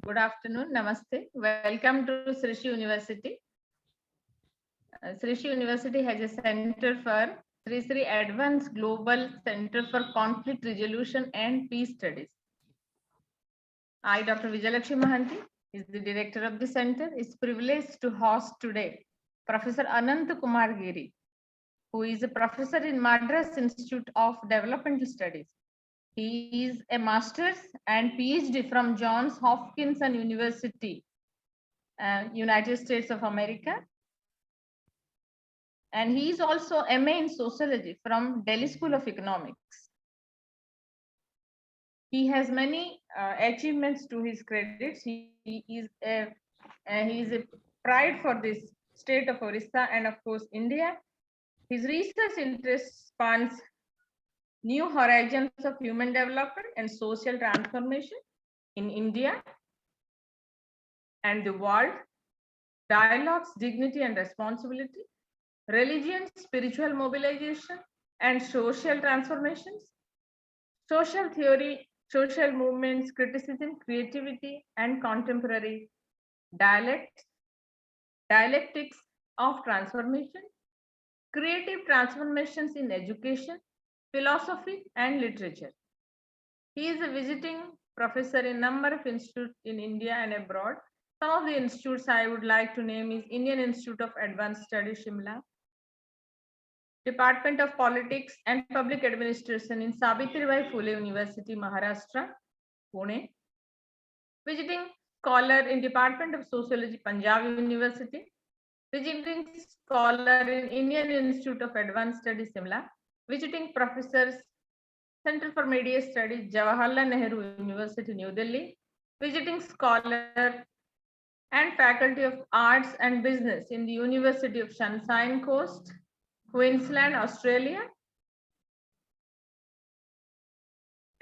Good afternoon. Namaste. Welcome to Srishi University. Srishi University has a center for Sri Advanced Global Center for Conflict Resolution and Peace Studies. I, Dr. Vijaya Mohanty, is the director of the center. It's privileged to host today Professor Ananta Kumar Giri, who is a professor in Madras Institute of Developmental Studies. He is a master's and PhD from Johns Hopkins University, United States of America. And he is also MA in Sociology from Delhi School of Economics. He has many achievements to his credits. He is a pride for this state of Orissa and of course India. His research interest spans new horizons of human development and social transformation in India and the world, dialogues, dignity and responsibility, religion, spiritual mobilization and social transformations, social theory, social movements, criticism, creativity and contemporary dialectics of transformation, creative transformations in education, philosophy and literature. He is a visiting professor in a number of institutes in India and abroad. Some of the institutes I would like to name is Indian Institute of Advanced Studies, Shimla, Department of Politics and Public Administration in Savitribai Phule University, Maharashtra, Pune, visiting scholar in Department of Sociology, Punjab University, visiting scholar in Indian Institute of Advanced Studies, Simla, visiting professors, Center for Media Studies, Jawaharlal Nehru University, New Delhi, visiting scholar and Faculty of Arts and Business in the University of Sunshine Coast, Queensland, Australia.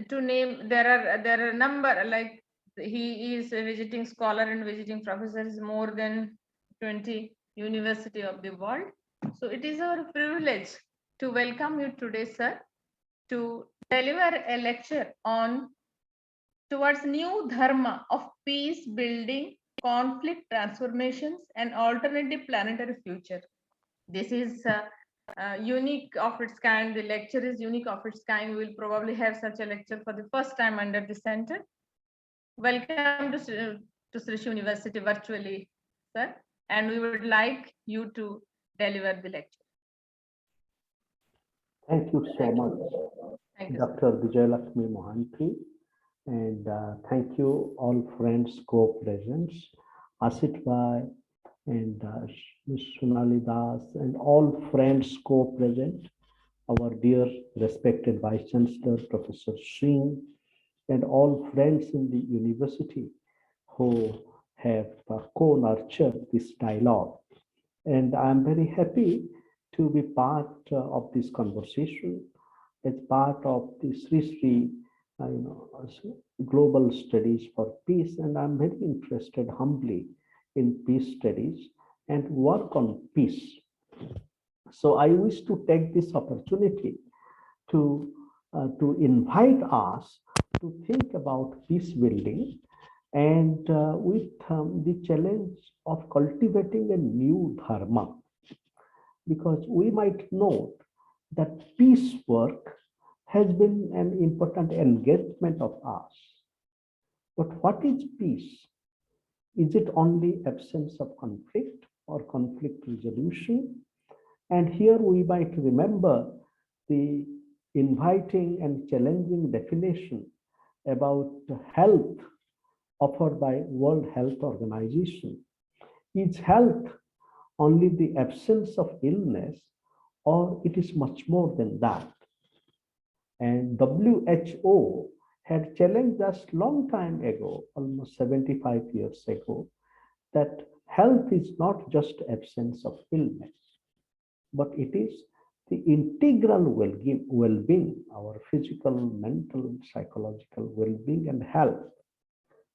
To name, there are a number, like he is a visiting scholar and visiting professors more than 20 university of the world. So it is our privilege to welcome you today, sir, to deliver a lecture on towards new Dharma of peace building, conflict transformations and alternative planetary future. This is unique of its kind. The lecture is unique of its kind. We will probably have such a lecture for the first time under the center. Welcome to Srishi University virtually, sir. And we would like you to deliver the lecture. Thank you so much, Dr. Vijaya Mohanty, and thank you all friends co-presents, Asit Bhai and Ms. Sonali Das and all friends co-present, our dear respected Vice Chancellor, Professor Singh, and all friends in the university who have co-nurtured this dialogue. And I'm very happy to be part of this conversation as part of the Sri Global Studies for Peace. And I'm very interested humbly in peace studies and work on peace. So I wish to take this opportunity to invite us to think about peace building and with the challenge of cultivating a new Dharma. Because we might note that peace work has been an important engagement of us. But what is peace? Is it only absence of conflict or conflict resolution? And here we might remember the inviting and challenging definition about health offered by World Health Organization. Is health only the absence of illness, or it is much more than that? And WHO had challenged us long time ago, almost 75 years ago, that health is not just absence of illness, but it is the integral well-being, our physical, mental, psychological well-being and health.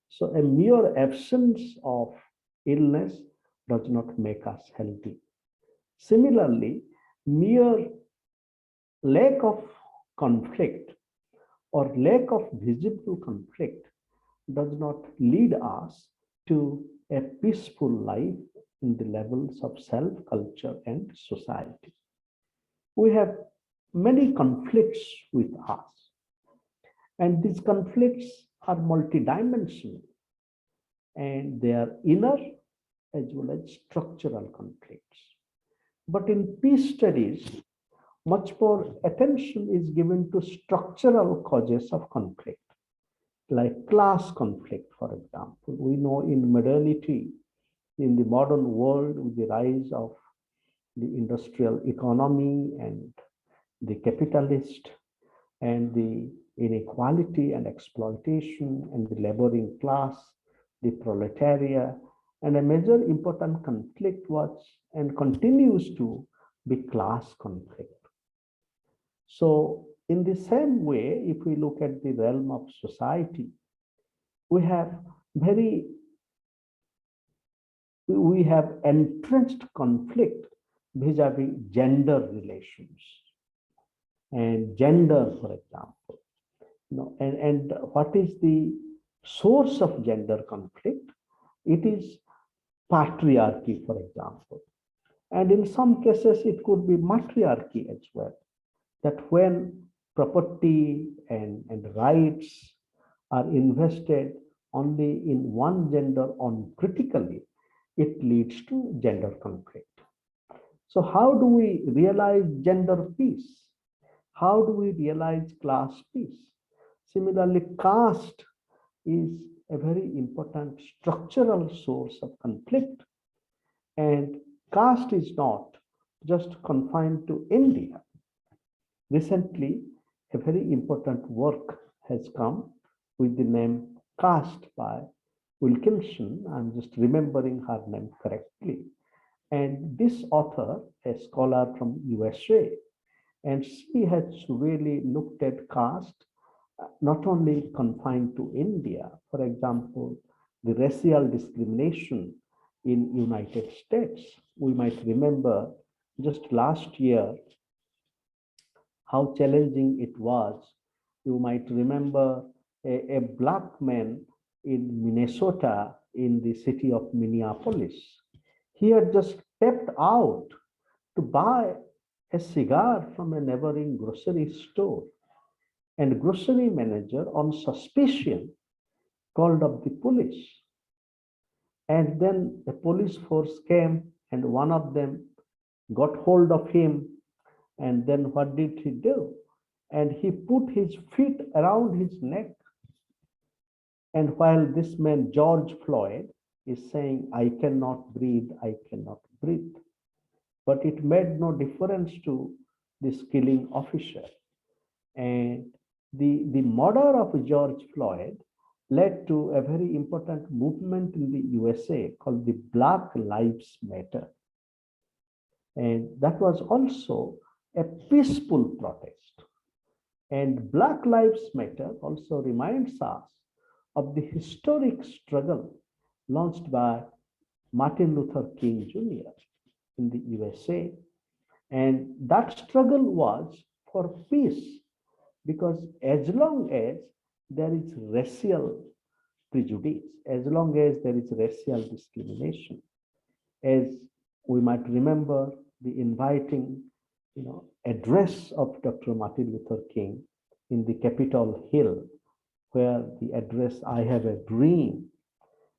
So a mere absence of illness does not make us healthy. Similarly, mere lack of conflict or lack of visible conflict does not lead us to a peaceful life in the levels of self, culture, and society. We have many conflicts with us, and these conflicts are multidimensional, and they are inner as well as structural conflicts. But in peace studies, much more attention is given to structural causes of conflict, like class conflict, for example. We know in modernity, in the modern world, with the rise of the industrial economy and the capitalist and the inequality and exploitation and the laboring class, the proletariat, and a major important conflict was and continues to be class conflict. So in the same way, if we look at the realm of society, we have entrenched conflict vis-a-vis gender relations and gender, for example. And what is the source of gender conflict? It is patriarchy, for example. And in some cases, it could be matriarchy as well. That when property and rights are invested only in one gender uncritically, it leads to gender conflict. So how do we realize gender peace? How do we realize class peace? Similarly, caste is a very important structural source of conflict. And caste is not just confined to India. Recently, a very important work has come with the name Caste by Wilkinson. I'm just remembering her name correctly. And this author, a scholar from USA, and she has really looked at caste, not only confined to India. For example, the racial discrimination in United States. We might remember just last year how challenging it was. You might remember a black man in Minnesota, in the city of Minneapolis. He had just stepped out to buy a cigar from a neighboring grocery store. And grocery manager, on suspicion, called up the police. And then the police force came, and one of them got hold of him. And then what did he do? And he put his feet around his neck. And while this man, George Floyd, is saying, I cannot breathe, I cannot breathe. But it made no difference to this killing officer. And the murder of George Floyd led to a very important movement in the USA called the Black Lives Matter. And that was also a peaceful protest. And Black Lives Matter also reminds us of the historic struggle launched by Martin Luther King Jr. in the USA. And that struggle was for peace, because as long as there is racial prejudice, as long as there is racial discrimination, as we might remember the inviting address of Dr. Martin Luther King in the Capitol Hill, where the address, I have a dream,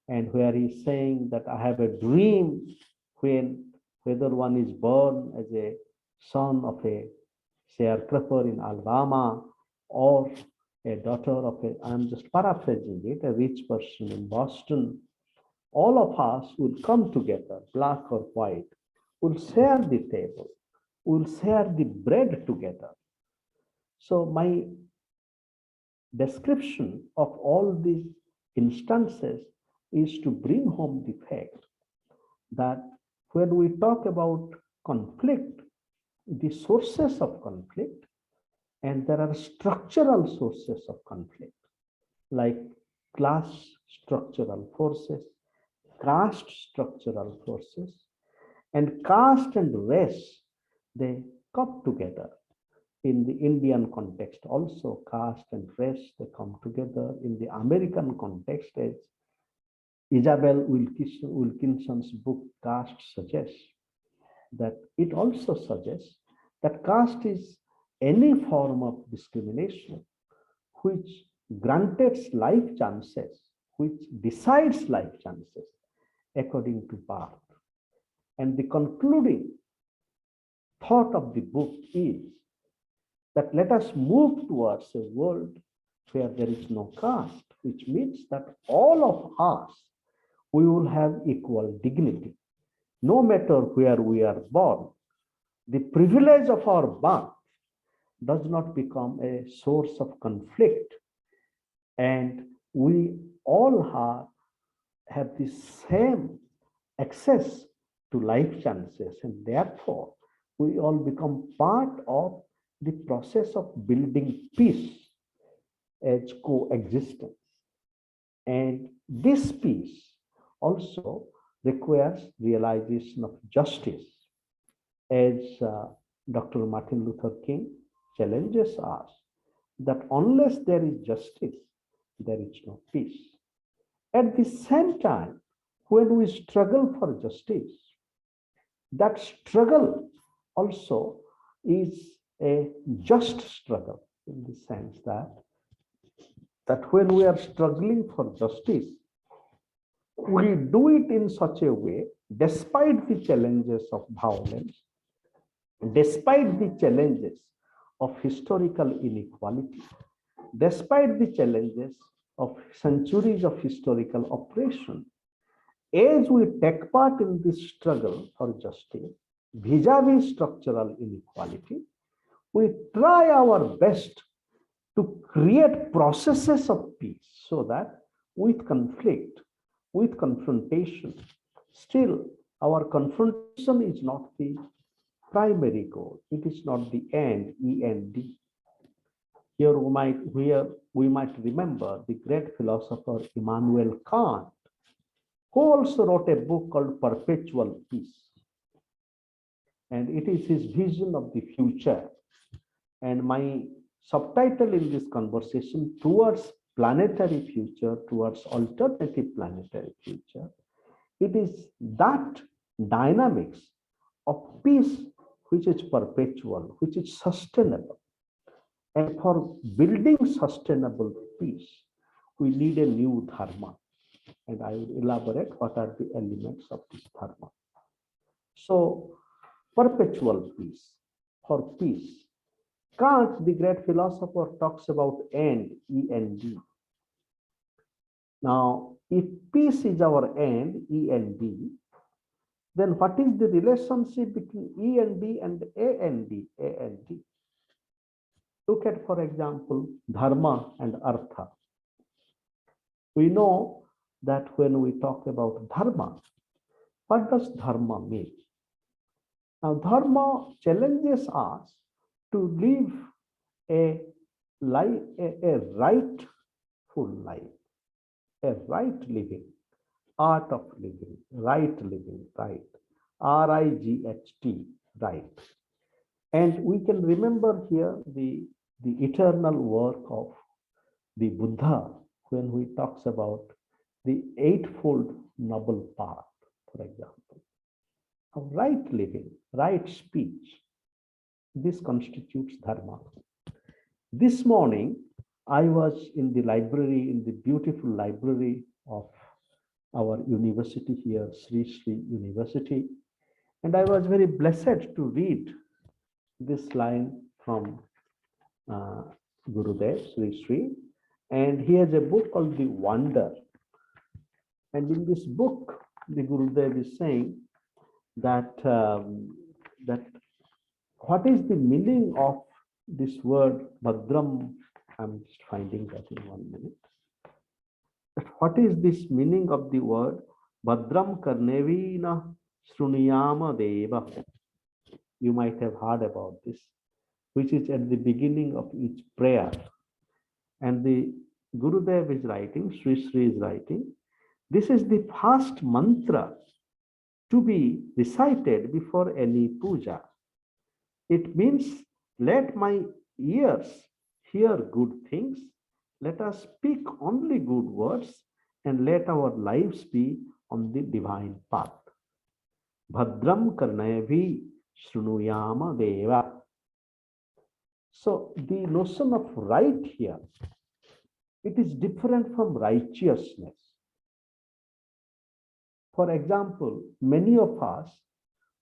and where he's saying that I have a dream whether one is born as a son of a sharecropper in Alabama or a daughter of I'm just paraphrasing it, a rich person in Boston, all of us will come together, black or white, will share the table, will share the bread together. So my description of all these instances is to bring home the fact that when we talk about conflict, the sources of conflict, and there are structural sources of conflict, like class structural forces, caste structural forces, and caste and race, they come together In the Indian context, also caste and race, they come together. In the American context, as Isabel Wilkinson's book Caste suggests, that it also suggests that caste is any form of discrimination which granted life chances, which decides life chances according to birth. And the concluding thought of the book is that let us move towards a world where there is no caste, which means that all of us, we will have equal dignity. No matter where we are born, the privilege of our birth does not become a source of conflict. And we all have the same access to life chances, and therefore we all become part of the process of building peace as coexistence. And this peace also requires realization of justice, as Dr. Martin Luther King challenges us that unless there is justice, there is no peace. At the same time, when we struggle for justice, that struggle also is a just struggle, in the sense that when we are struggling for justice, we do it in such a way, despite the challenges of violence, despite the challenges of historical inequality, despite the challenges of centuries of historical oppression, as we take part in this struggle for justice, vis-a-vis structural inequality, we try our best to create processes of peace, so that with conflict, with confrontation, still our confrontation is not the primary goal. It is not the end, END. Here we might remember the great philosopher Immanuel Kant, who also wrote a book called Perpetual Peace. And it is his vision of the future. And my subtitle in this conversation, Towards Planetary Future, Towards Alternative Planetary Future, it is that dynamics of peace which is perpetual, which is sustainable. And for building sustainable peace, we need a new Dharma. And I will elaborate what are the elements of this Dharma. So, perpetual peace, for peace. Kant, the great philosopher, talks about end, END. Now, if peace is our end, END, then what is the relationship between END and AND, AND? Look at, for example, Dharma and Artha. We know that when we talk about Dharma, what does Dharma mean? Now, Dharma challenges us to live a rightful life, a right living, art of living, right, RIGHT, right. And we can remember here the eternal work of the Buddha when he talks about the Eightfold Noble Path, for example, of right living, right speech. This constitutes Dharma. This morning, I was in the library, in the beautiful library of our university here, Sri University, and I was very blessed to read this line from Gurudev, Sri, and he has a book called The Wonder. And in this book, the Gurudev is saying that what is the meaning of this word Bhadram? I'm just finding that in 1 minute. What is this meaning of the word Bhadram Karnevina Sruniyama Deva? You might have heard about this, which is at the beginning of each prayer. And the Gurudev is writing, Sri is writing, this is the first mantra to be recited before any puja. It means Let my ears hear good things. Let us speak only good words, and let our lives be on the divine path. Bhadram karnayabhi shrunuyama deva. So the notion of right here, it is different from righteousness. For example, many of us,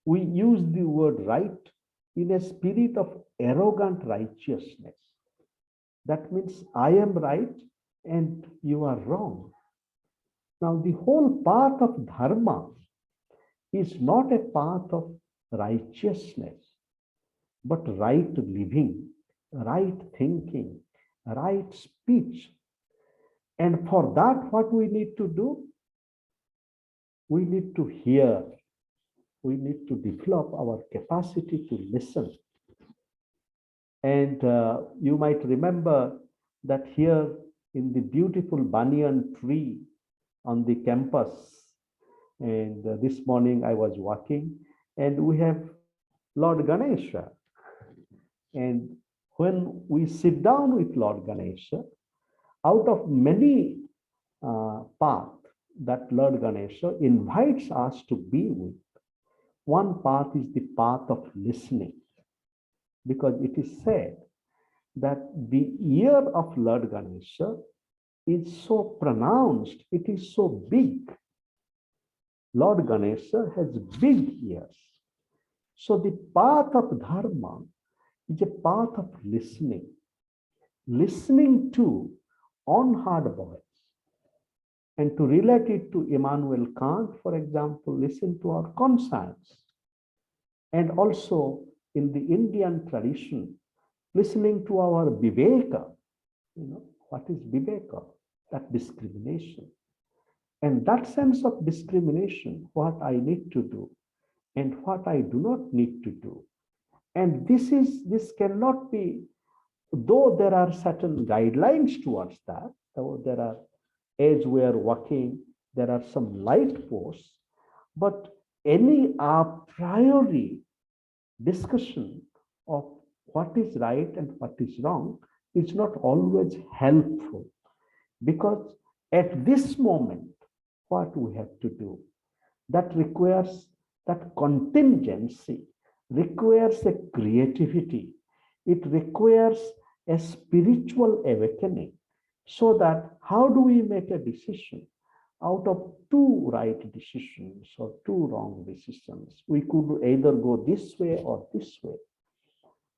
we use the word right in a spirit of arrogant righteousness. That means I am right and you are wrong. Now, the whole path of Dharma is not a path of righteousness, but right living, right thinking, right speech. And for that, what we need to do? We need to hear. We need to develop our capacity to listen. And you might remember that here in the beautiful banyan tree on the campus, and this morning I was walking, and we have Lord Ganesha. And when we sit down with Lord Ganesha, out of many paths that Lord Ganesha invites us to be with, one path is the path of listening, because it is said that the ear of Lord Ganesha is so pronounced, it is so big. Lord Ganesha has big ears. So the path of Dharma is a path of listening. Listening to unheard voice. And to relate it to Immanuel Kant, for example, listen to our conscience. And also in the Indian tradition, listening to our Viveka. What is Viveka? That discrimination. And that sense of discrimination, what I need to do and what I do not need to do. And this cannot be, though there are certain guidelines towards that, though there are, as we are walking, there are some light posts, but any a priori discussion of what is right and what is wrong is not always helpful, because at this moment, what we have to do, that requires, that contingency requires a creativity, it requires a spiritual awakening, so that how do we make a decision out of two right decisions or two wrong decisions? We could either go this way or this way.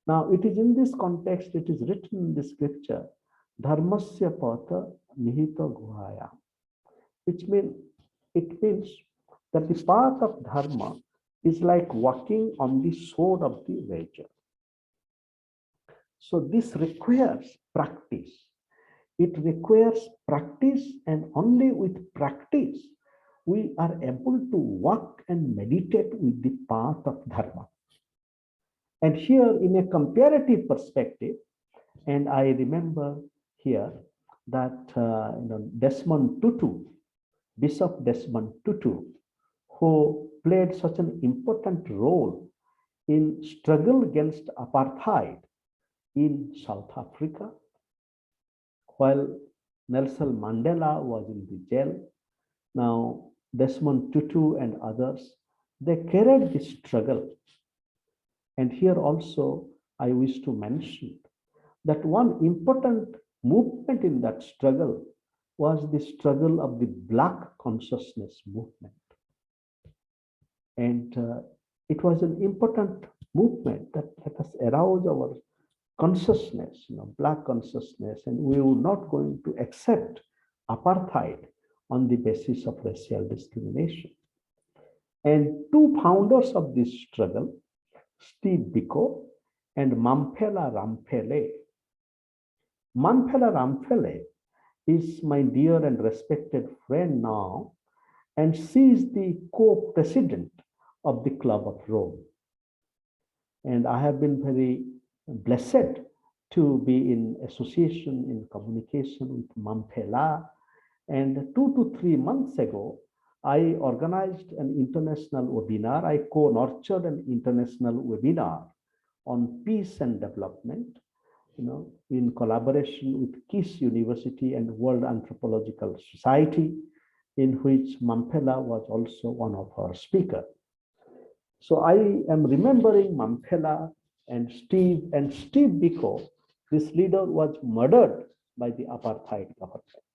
Now, it is in this context, it is written in the scripture, Dharmasya Patha Nihita Guhaya, which means, it means that the path of Dharma is like walking on the sword of the razor. So this requires practice. It requires practice, and only with practice we are able to walk and meditate with the path of Dharma. And here in a comparative perspective, and I remember here that Desmond Tutu, Bishop Desmond Tutu, who played such an important role in struggle against apartheid in South Africa, while Nelson Mandela was in the jail. Now, Desmond Tutu and others, they carried this struggle. And here also, I wish to mention that one important movement in that struggle was the struggle of the Black consciousness movement. And it was an important movement that let us arouse our consciousness, Black consciousness, and we were not going to accept apartheid on the basis of racial discrimination. And two founders of this struggle, Steve Biko and Mamphela Ramphele. Mamphela Ramphele is my dear and respected friend now, and she is the co-president of the Club of Rome. And I have been very blessed to be in association, in communication with Mamphela. And 2 to 3 months ago, I organized an international webinar. I co-nurtured an international webinar on peace and development, in collaboration with KISS University and World Anthropological Society, in which Mamphela was also one of our speakers. So I am remembering Mamphela and Steve Biko. This leader was murdered by the apartheid government.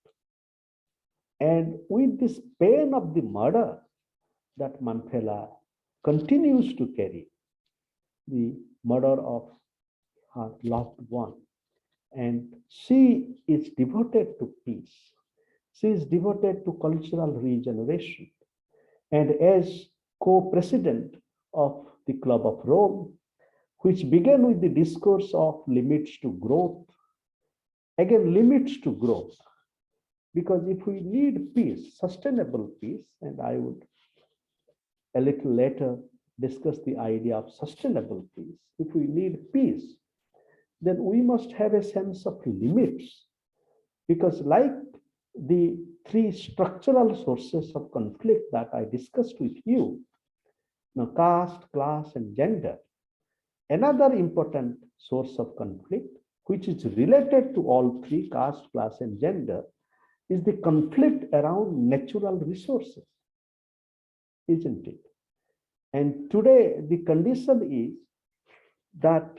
And with this pain of the murder that Mamphela continues to carry, the murder of her loved one, and she is devoted to peace. She is devoted to cultural regeneration. And as co-president of the Club of Rome, which began with the discourse of limits to growth, again, limits to growth, because if we need peace, sustainable peace, and I would a little later discuss the idea of sustainable peace. If we need peace, then we must have a sense of limits, because like the three structural sources of conflict that I discussed with you, caste, class, and gender, another important source of conflict, which is related to all three, caste, class, and gender, is the conflict around natural resources, isn't it? And today the condition is that,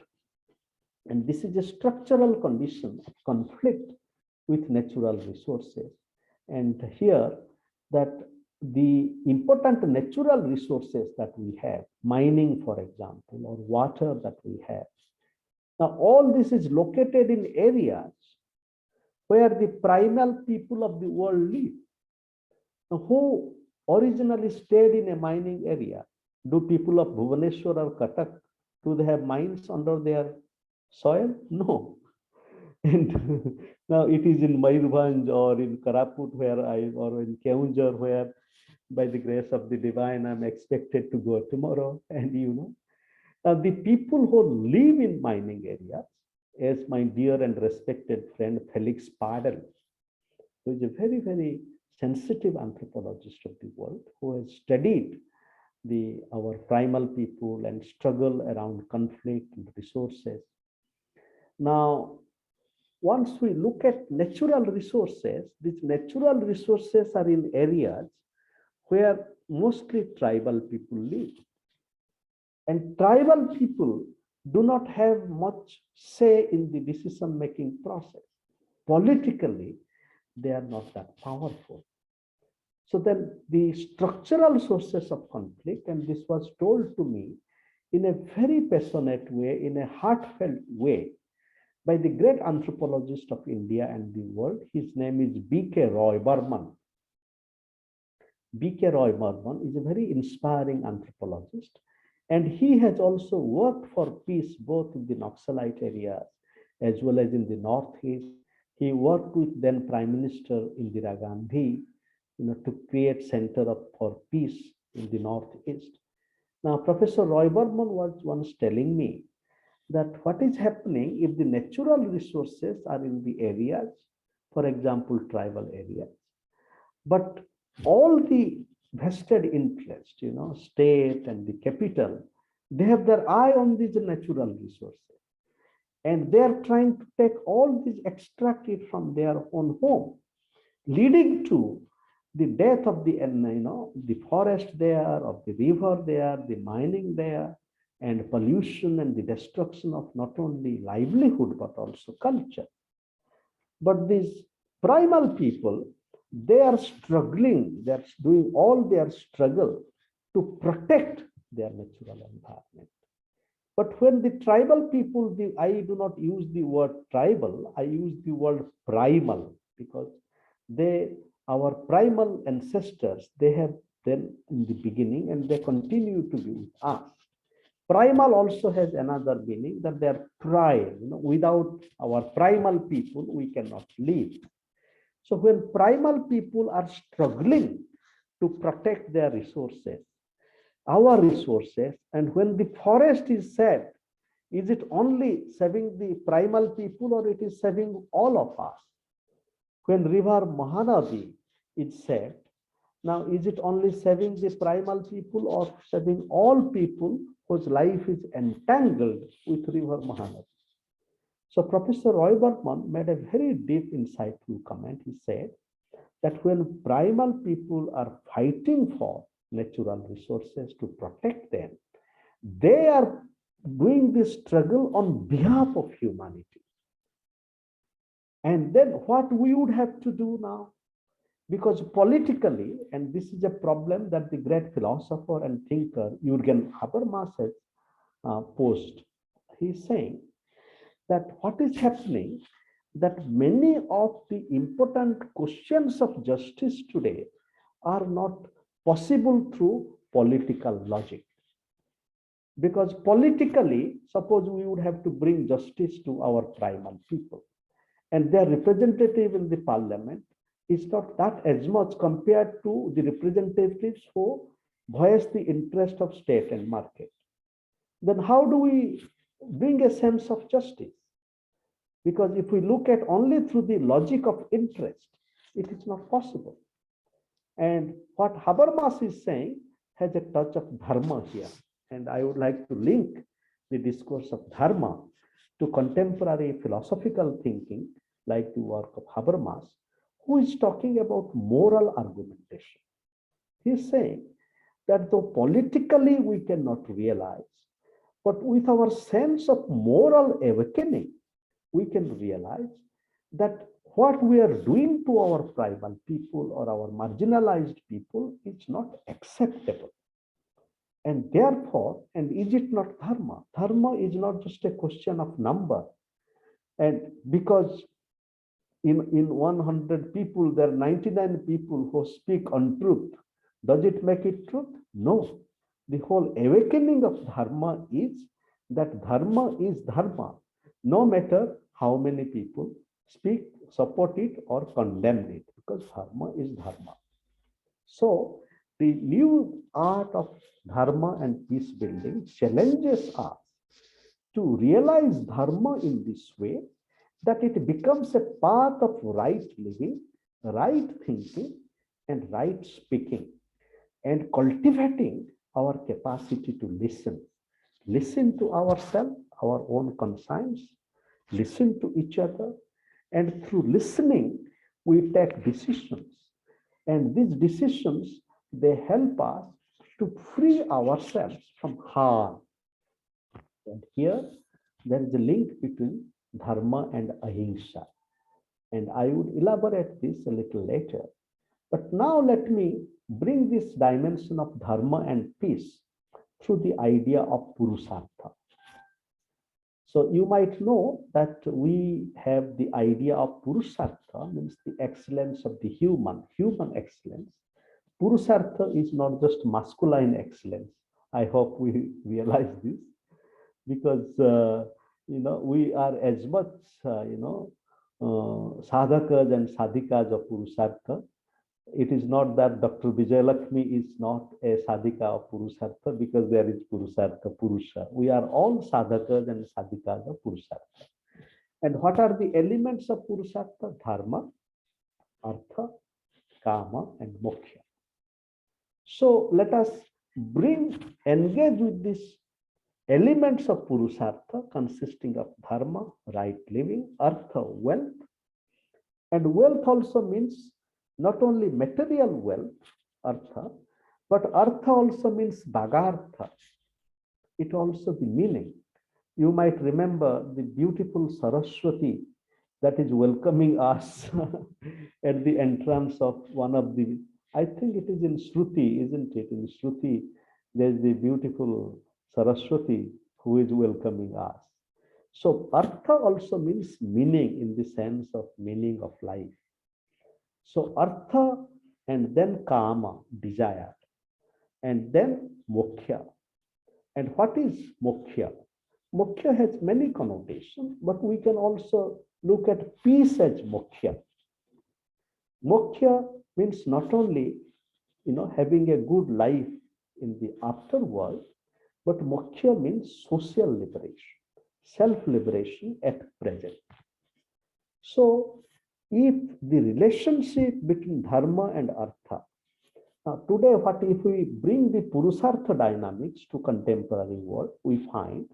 and this is a structural condition of conflict with natural resources. And here that the important natural resources that we have, mining, for example, or water that we have. Now, all this is located in areas where the primal people of the world live. Now, who originally stayed in a mining area? Do people of Bhubaneswar or Cuttack, do they have mines under their soil? No. And now it is in Mayurbhanj or in Karaput or in Keonjhar where, by the grace of the divine, I'm expected to go tomorrow. And the people who live in mining areas, as my dear and respected friend Felix Padel, who is a very, very sensitive anthropologist of the world, who has studied our primal people and struggle around conflict and resources. Now, once we look at natural resources, these natural resources are in areas where mostly tribal people live. And tribal people do not have much say in the decision-making process. Politically, they are not that powerful. So then the structural sources of conflict, and this was told to me in a very passionate way, in a heartfelt way, by the great anthropologist of India and the world. His name is B.K. Roy Burman. B.K. Roy Burman is a very inspiring anthropologist, and he has also worked for peace both in the Naxalite areas as well as in the Northeast. He worked with then Prime Minister Indira Gandhi, to create Center for Peace in the Northeast. Now, Professor Roy Burman was once telling me that what is happening if the natural resources are in the areas, for example, tribal areas, but all the vested interest, state and the capital, they have their eye on these natural resources. And they are trying to take all these, extract it from their own home, leading to the death of the forest there, of the river there, the mining there, and pollution and the destruction of not only livelihood, but also culture. But these primal people, they are struggling, they're doing all their struggle to protect their natural environment. But when the tribal people, I do not use the word tribal, I use the word primal, because our primal ancestors, they have them in the beginning and they continue to be with us. Primal also has another meaning, that they are prime. Without our primal people, we cannot live. So when primal people are struggling to protect their resources, our resources, and when the forest is saved, is it only saving the primal people or it is saving all of us? When river Mohanty is saved, now is it only saving the primal people or saving all people whose life is entangled with river Mahanadi. So Professor Roy Burman made a very deep, insightful comment. He said that when primal people are fighting for natural resources to protect them, they are doing this struggle on behalf of humanity. And then what we would have to do now? Because politically, and this is a problem that the great philosopher and thinker Jürgen Habermas has posed. He's saying that what is happening, that many of the important questions of justice today are not possible through political logic. Because politically, suppose we would have to bring justice to our primal people, and their representative in the parliament is not that as much compared to the representatives who voice the interest of state and market. Then how do we bring a sense of justice? Because if we look at only through the logic of interest, it is not possible. And what Habermas is saying has a touch of Dharma here. And I would like to link the discourse of Dharma to contemporary philosophical thinking, like the work of Habermas, who is talking about moral argumentation. He is saying that though politically we cannot realize, but with our sense of moral awakening, we can realize that what we are doing to our tribal people or our marginalized people is not acceptable. And therefore, and is it not Dharma? Dharma is not just a question of number. And because in 100 people, there are 99 people who speak untruth. Does it make it truth? No. The whole awakening of Dharma is that Dharma is Dharma, no matter how many people speak, support it, or condemn it, because Dharma is Dharma. So, the new art of Dharma and peace building challenges us to realize Dharma in this way, that it becomes a path of right living, right thinking, and right speaking, and cultivating our capacity to listen. Listen to ourselves, our own conscience, listen to each other, and through listening, we take decisions. And these decisions, they help us to free ourselves from harm. And here, there is a link between Dharma and Ahimsa. And I would elaborate this a little later. But now let me bring this dimension of Dharma and peace through the idea of Purusartha. So you might know that we have the idea of Purusartha, means the excellence of the human excellence. Purusartha is not just masculine excellence. I hope we realize this, because we are as much sadhakas and sadhikas of Purusartha. It is not that Dr. Vijaya Lakshmi is not a sadhika of Purusartha, because there is Purusartha, Purusa. We are all sadhakas and sadhikas of Purusartha. And what are the elements of Purusartha? Dharma, Artha, Kama, and Moksha. So let us engage with these elements of Purusartha, consisting of Dharma, right living, Artha, wealth. And wealth also means not only material wealth, Artha, but Artha also means Bhagartha. It also the meaning. You might remember the beautiful Saraswati that is welcoming us at the entrance of one of the, I think it is in Shruti, isn't it? In Shruti, there's the beautiful Saraswati who is welcoming us. So Artha also means meaning, in the sense of meaning of life. So Artha, and then Kama, desire, and then Moksha. And what is Moksha? Moksha has many connotations, but we can also look at peace as Moksha. Moksha means not only having a good life in the afterworld, but Moksha means social liberation, self-liberation at present. So if the relationship between Dharma and Artha Now, today, what if we bring the Purusartha dynamics to contemporary world, we find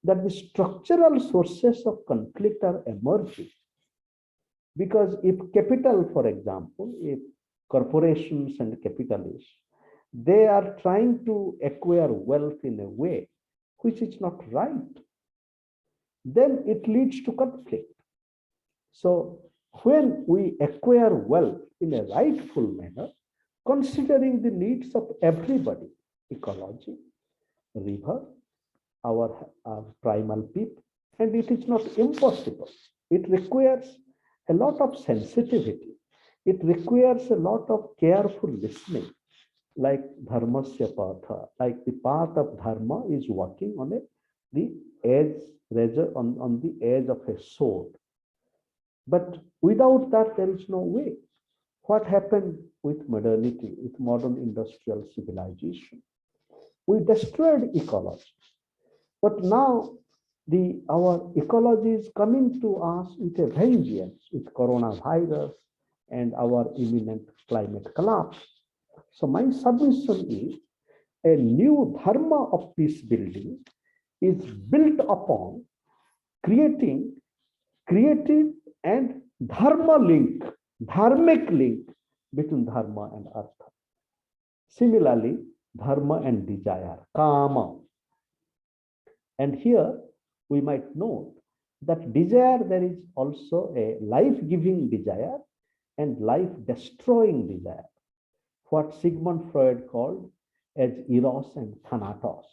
that the structural sources of conflict are emerging. Because if capital, for example, if corporations and capitalists, they are trying to acquire wealth in a way which is not right, then it leads to conflict. So when we acquire wealth in a rightful manner, considering the needs of everybody, ecology, river, our primal people, and it is not impossible. It requires a lot of sensitivity. It requires a lot of careful listening, like dharmasya patha, like the path of dharma is working on the edge, on the edge of a sword. But without that, there is no way. What happened with modernity, with modern industrial civilization? We destroyed ecology. But now our ecology is coming to us with a vengeance, with coronavirus and our imminent climate collapse. So my submission is a new dharma of peace building is built upon creating creative and dharma link, dharmic link between dharma and artha. Similarly, dharma and desire, kama. And here we might note that desire, there is also a life-giving desire and life-destroying desire, what Sigmund Freud called as eros and thanatos.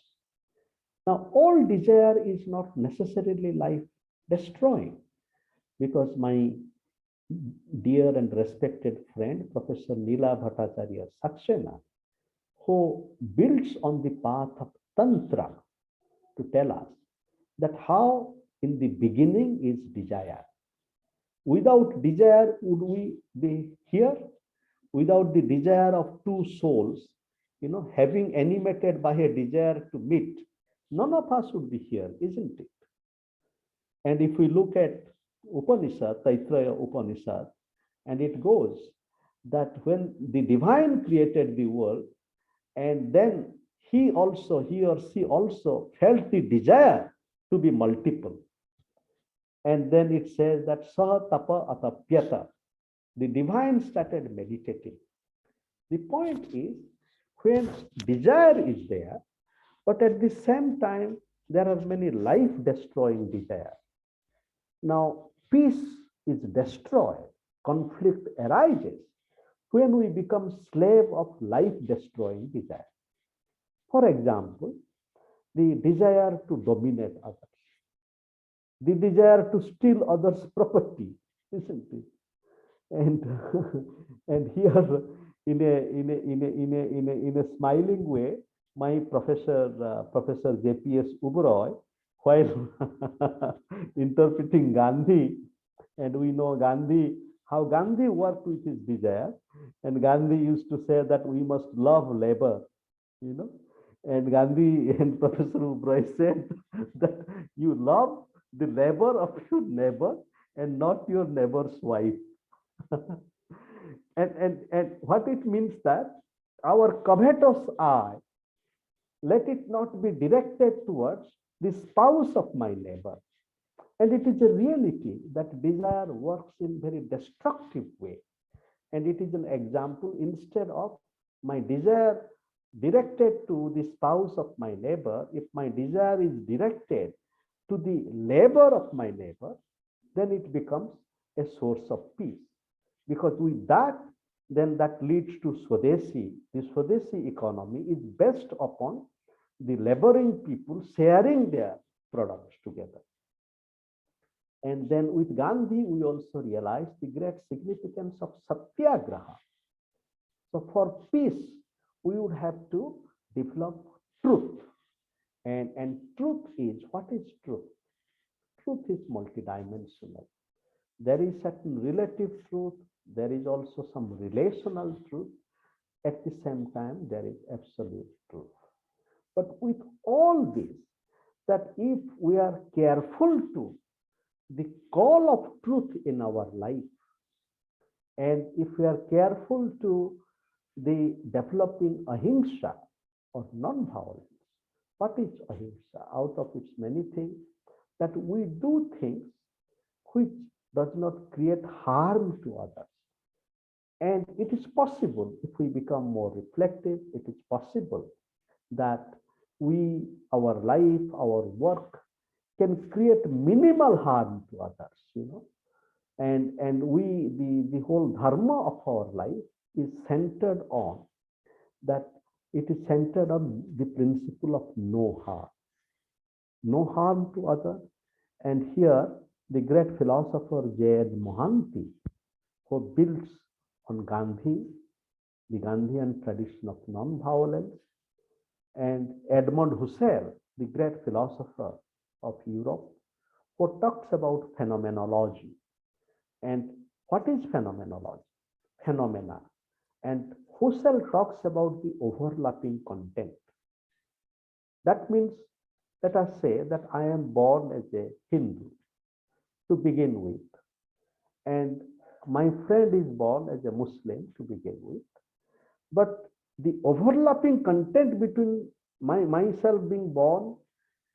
Now, all desire is not necessarily life-destroying, because my dear and respected friend, Professor Neela Bhattacharya Saxena, who builds on the path of Tantra to tell us that how in the beginning is desire. Without desire, would we be here? Without the desire of two souls, having animated by a desire to meet, none of us would be here, isn't it? And if we look at Upanishad, Taittiriya Upanishad, and it goes that when the divine created the world, and then he or she also felt the desire to be multiple. And then it says that Saha Tapa Atapyata, the divine started meditating. The point is, when desire is there, but at the same time, there are many life-destroying desires. Now, peace is destroyed, conflict arises when we become slave of life-destroying desire. For example, the desire to dominate others, the desire to steal others' property, isn't it? And and here, in a smiling way, my Professor J.P.S. Uberoi, while interpreting Gandhi, and we know Gandhi, how Gandhi worked with his desire, and Gandhi used to say that we must love labor, and Gandhi and Professor Uberoi said that you love the labor of your neighbor and not your neighbor's wife. and what it means that our covetous eye, let it not be directed towards the spouse of my neighbor. And it is a reality that desire works in very destructive way. And it is an example, instead of my desire directed to the spouse of my neighbor, if my desire is directed to the labor of my neighbor, then it becomes a source of peace. Because with that, then that leads to Swadeshi. The Swadeshi economy is based upon the laboring people sharing their products together. And then with Gandhi, we also realize the great significance of Satyagraha. So for peace, we would have to develop truth. And truth is, what is truth? Truth is multidimensional. There is certain relative truth. There is also some relational truth. At the same time, there is absolute truth. But with all this, that if we are careful to the call of truth in our life, and if we are careful to the developing ahimsa or non-violence. What is ahimsa? Out of its many things, that we do things which does not create harm to others. And it is possible, if we become more reflective, it is possible that our life, our work can create minimal harm to others, And the whole dharma of our life is centered on that. It is centered on the principle of no harm to others. And here, the great philosopher J.N. Mohanty, who builds on Gandhi, the Gandhian tradition of non-violence, and Edmund Husserl, the great philosopher of Europe, who talks about phenomenology. And what is phenomenology? Phenomena. And Husserl talks about the overlapping content. That means, let us say that I am born as a Hindu to begin with, and my friend is born as a Muslim to begin with. But the overlapping content between myself being born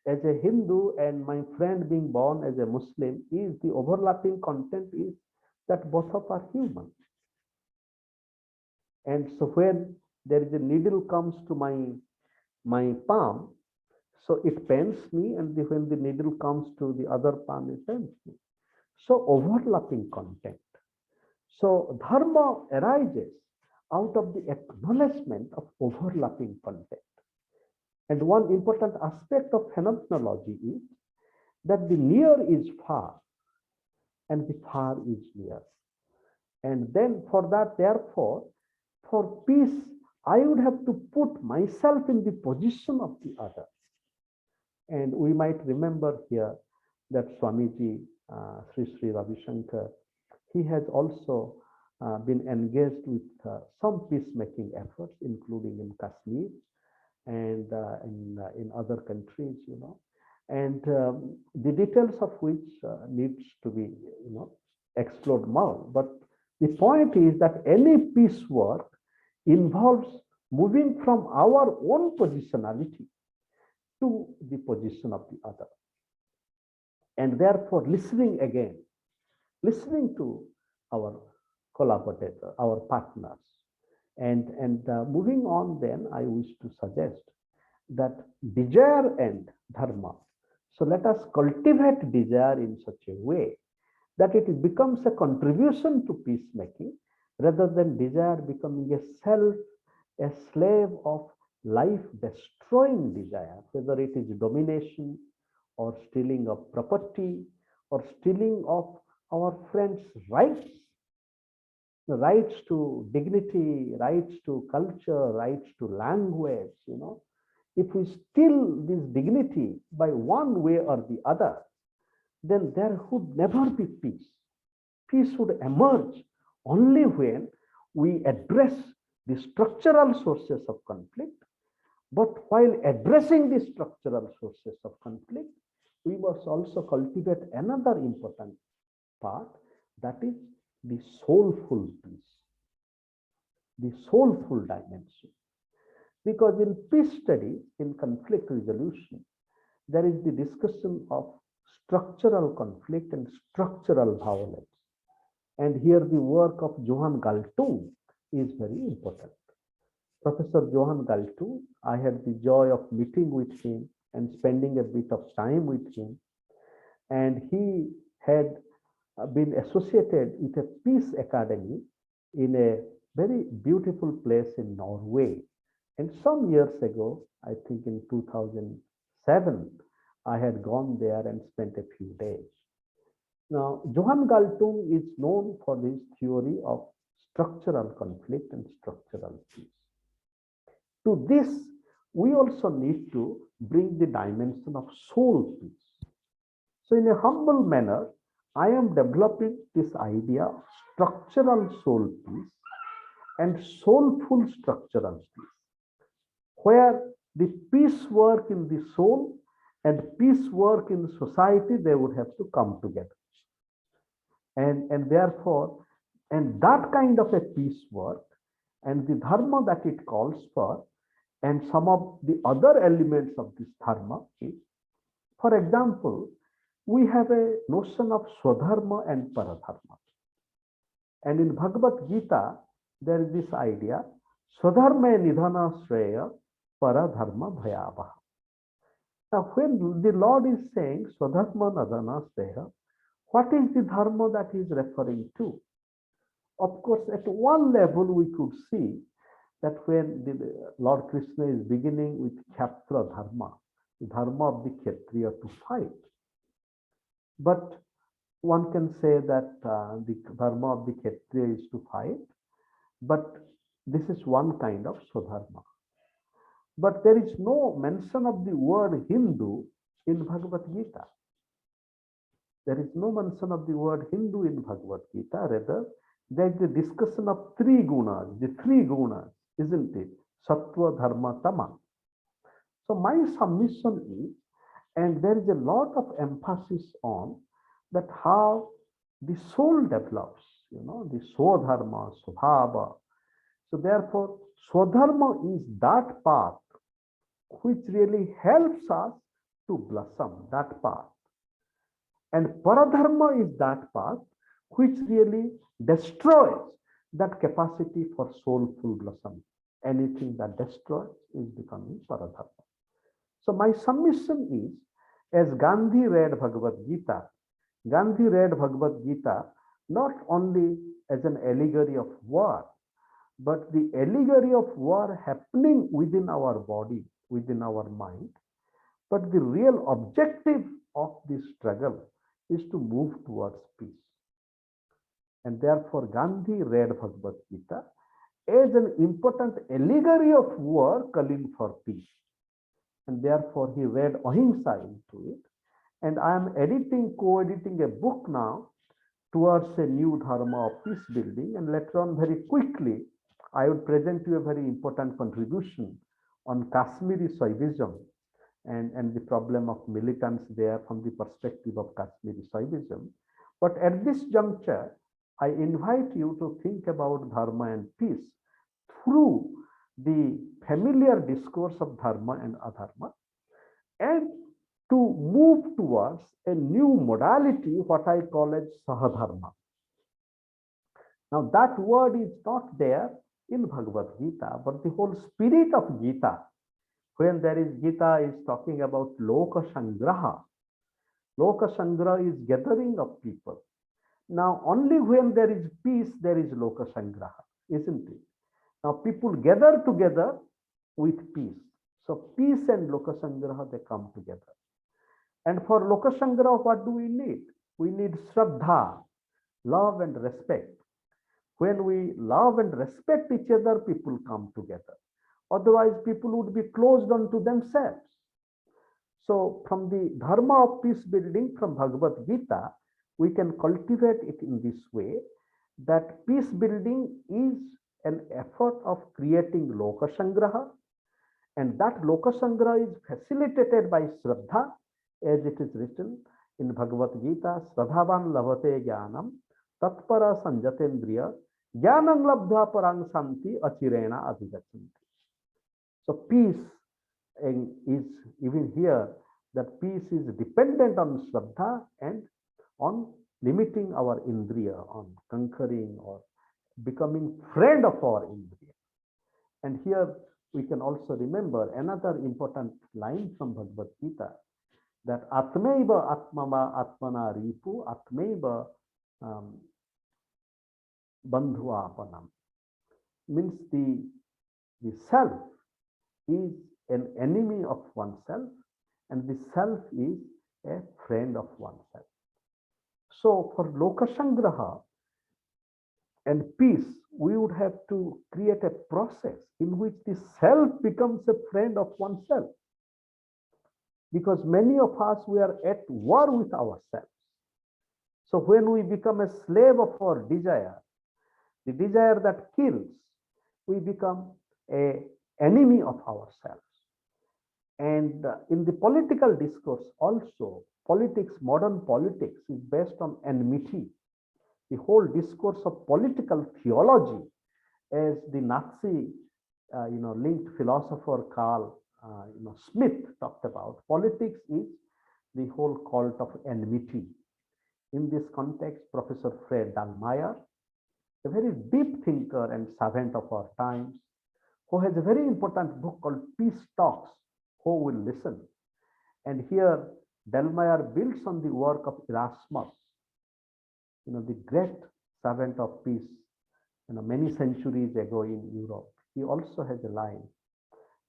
as a Hindu and my friend being born as a Muslim is the overlapping content is that both of are human. And so when there is a needle comes to my palm, so it pains me, and when the needle comes to the other palm, it pains me. So overlapping content. So dharma arises out of the acknowledgement of overlapping content. And one important aspect of phenomenology is that the near is far and the far is near. And then for that, therefore, for peace, I would have to put myself in the position of the other. And we might remember here that Swamiji, Sri Ravi Shankar, he has also been engaged with some peacemaking efforts, including in Kashmir and in other countries, and the details of which needs to be, explored more. But the point is that any peace work involves moving from our own positionality to the position of the other. And therefore, listening to our collaborator, our partners. And moving on then, I wish to suggest that desire and dharma. So let us cultivate desire in such a way that it becomes a contribution to peacemaking, rather than desire becoming a slave of life-destroying desire, whether it is domination or stealing of property or stealing of our friends' rights, rights to dignity, rights to culture, rights to language. If we steal this dignity by one way or the other, then there would never be peace. Peace would emerge only when we address the structural sources of conflict. But while addressing the structural sources of conflict, we must also cultivate another important part, that is the soulful peace, the soulful dimension. Because in peace studies, in conflict resolution, there is the discussion of structural conflict and structural violence. And here the work of Johann Galtung is very important. Professor Johann Galtung, I had the joy of meeting with him and spending a bit of time with him. And he had been associated with a peace academy in a very beautiful place in Norway. And some years ago, I think in 2007, I had gone there and spent a few days. Now, Johann Galtung is known for his theory of structural conflict and structural peace. To this, we also need to bring the dimension of soul peace. So in a humble manner, I am developing this idea of structural soul peace and soulful structural peace, where the peace work in the soul and peace work in society, they would have to come together. And therefore, and that kind of a peace work and the dharma that it calls for, and some of the other elements of this dharma is, for example, we have a notion of swadharma and paradharma. And in Bhagavad Gita, there is this idea, swadharma nidhana shreya paradharma bhayavaha. Now, when the Lord is saying swadharma nidhana shreya, what is the dharma that he is referring to? Of course, at one level, we could see that when the Lord Krishna is beginning with Kshatriya dharma, the dharma of the Kshatriya to fight. But one can say that the dharma of the Kshatriya is to fight, but this is one kind of swadharma. But there is no mention of the word Hindu in Bhagavad Gita. There is no mention of the word Hindu in Bhagavad Gita. Rather, there is a discussion of three gunas, the three gunas, isn't it? Sattva, Dharma, Tama. So my submission is, and there is a lot of emphasis on that how the soul develops, the Swadharma, Swabhava. So therefore, Swadharma is that path which really helps us to blossom, that path. And Paradharma is that path which really destroys that capacity for soulful blossom. Anything that destroys is becoming Paradharma. So my submission is, as Gandhi read Bhagavad Gita, Gandhi read Bhagavad Gita not only as an allegory of war, but the allegory of war happening within our body, within our mind. But the real objective of this struggle is to move towards peace. And therefore, Gandhi read Bhagavad Gita as an important allegory of war calling for peace. And therefore, he read Ahimsa into it. And I am co-editing a book now towards a new dharma of peace building. And later on, very quickly, I would present you a very important contribution on Kashmiri Shaivism and the problem of militants there from the perspective of Kashmiri Shaivism. But at this juncture, I invite you to think about dharma and peace through the familiar discourse of dharma and adharma, and to move towards a new modality, what I call as sahadharma. Now that word is not there in Bhagavad Gita, but the whole spirit of Gita, when there is Gita is talking about Loka Sangraha. Loka Sangraha is gathering of people. Now only when there is peace, there is Loka Sangraha, isn't it? Now people gather together with peace. So peace and Loka Sangraha, they come together. And for Loka Sangraha, what do we need? We need Shraddha, love and respect. When we love and respect each other, people come together. Otherwise, people would be closed unto themselves. So from the dharma of peace building from Bhagavad Gita, we can cultivate it in this way, that peace building is an effort of creating Loka Sangraha, and that Loka Sangraha is facilitated by Shraddha, as it is written in Bhagavad Gita, Shraddhavan labhate jnanam, tatpara sanjatendriya, jnanam labdha parang santi achirena adhigachanti. So peace is, even here, that peace is dependent on Shraddha and on limiting our indriya, on conquering or becoming friend of our indriya. And here we can also remember another important line from Bhagavad Gita, that Atmaiva Atmama Atmana Ripu Atmaiva Bandhuapanam, means the self is an enemy of oneself and the self is a friend of oneself. So for Loka Sangraha and peace, we would have to create a process in which the self becomes a friend of oneself. Because many of us, we are at war with ourselves. So when we become a slave of our desire, the desire that kills, we become an enemy of ourselves. And in the political discourse also, politics, modern politics is based on enmity. The whole discourse of political theology As the Nazi, linked philosopher Carl, Smith talked about, politics is the whole cult of enmity. In this context, Professor Fred Dallmayr, a very deep thinker and savant of our times, who has a very important book called Peace Talks, Who Will Listen? And here, Dallmayr builds on the work of Erasmus, the great servant of peace, many centuries ago in Europe. He also has a line,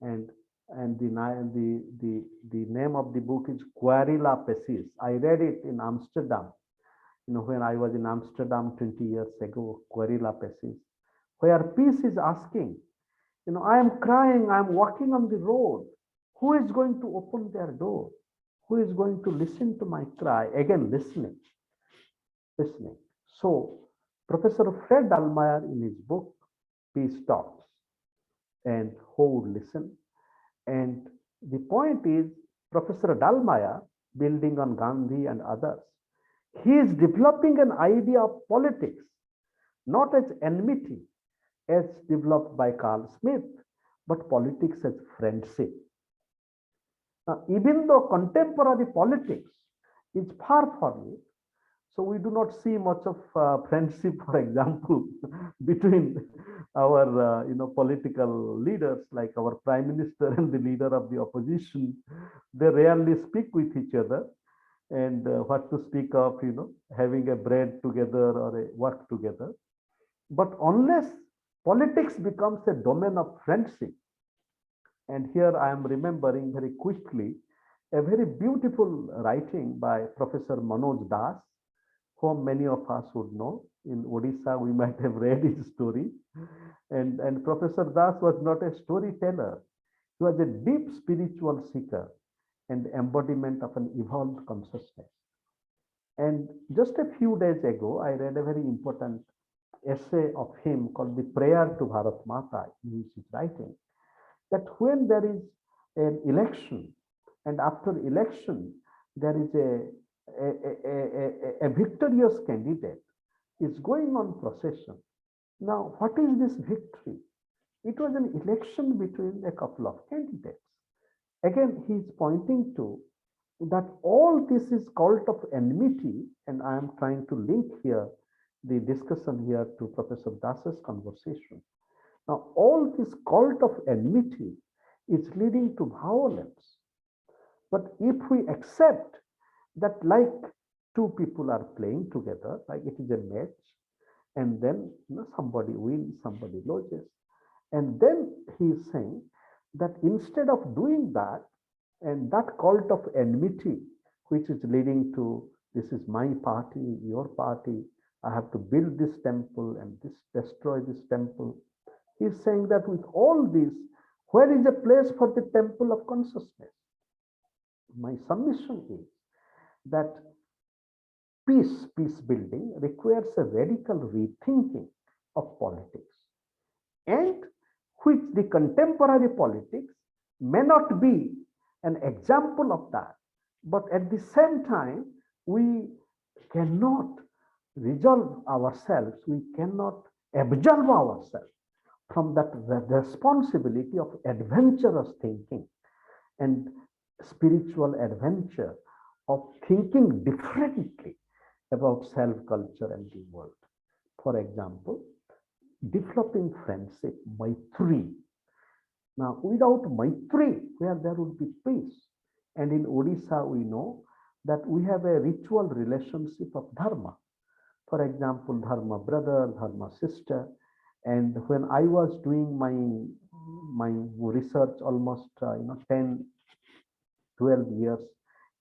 and the name of the book is Guerrilla Peace. I read it in Amsterdam, when I was in Amsterdam 20 years ago, Guerrilla Peace, where peace is asking, I am crying, I am walking on the road. Who is going to open their door? Who is going to listen to my cry? Again, listening. So, Professor Fred Dallmayr in his book, Peace Talks, and Who Would Listen? And the point is, Professor Dallmayr, building on Gandhi and others, he is developing an idea of politics, not as enmity, as developed by Carl Smith, but politics as friendship. Now, even though contemporary politics is far from it, so we do not see much of friendship, for example, between our political leaders, like our prime minister and the leader of the opposition. They rarely speak with each other, and what to speak of, having a bread together or a work together. But unless politics becomes a domain of friendship, and here I am remembering very quickly a very beautiful writing by Professor Manoj Das, whom many of us would know. In Odisha, we might have read his story. And Professor Das was not a storyteller. He was a deep spiritual seeker and embodiment of an evolved consciousness. And just a few days ago, I read a very important essay of him called The Prayer to Bharat Mata, in which he's writing that when there is an election, and after election, there is a victorious candidate is going on procession. Now, what is this victory? It was an election between a couple of candidates. Again, he is pointing to that all this is cult of enmity, and I am trying to link here the discussion here to Professor Das's conversation. Now, all this cult of enmity is leading to violence. But if we accept that, like two people are playing together, like it is a match, and then somebody wins, somebody loses, and then he is saying that instead of doing that, and that cult of enmity, which is leading to this is my party, your party, I have to build this temple and destroy this temple. He is saying that with all this, where is a place for the temple of consciousness? My submission is that peace building requires a radical rethinking of politics, and which the contemporary politics may not be an example of that, but at the same time, we cannot resolve ourselves, we cannot absolve ourselves from that responsibility of adventurous thinking and spiritual adventure of thinking differently about self-culture and the world. For example, developing friendship, Maitri. Now, without Maitri, where there would be peace. And in Odisha, we know that we have a ritual relationship of Dharma. For example, Dharma brother, Dharma sister. And when I was doing my research almost 10, 12 years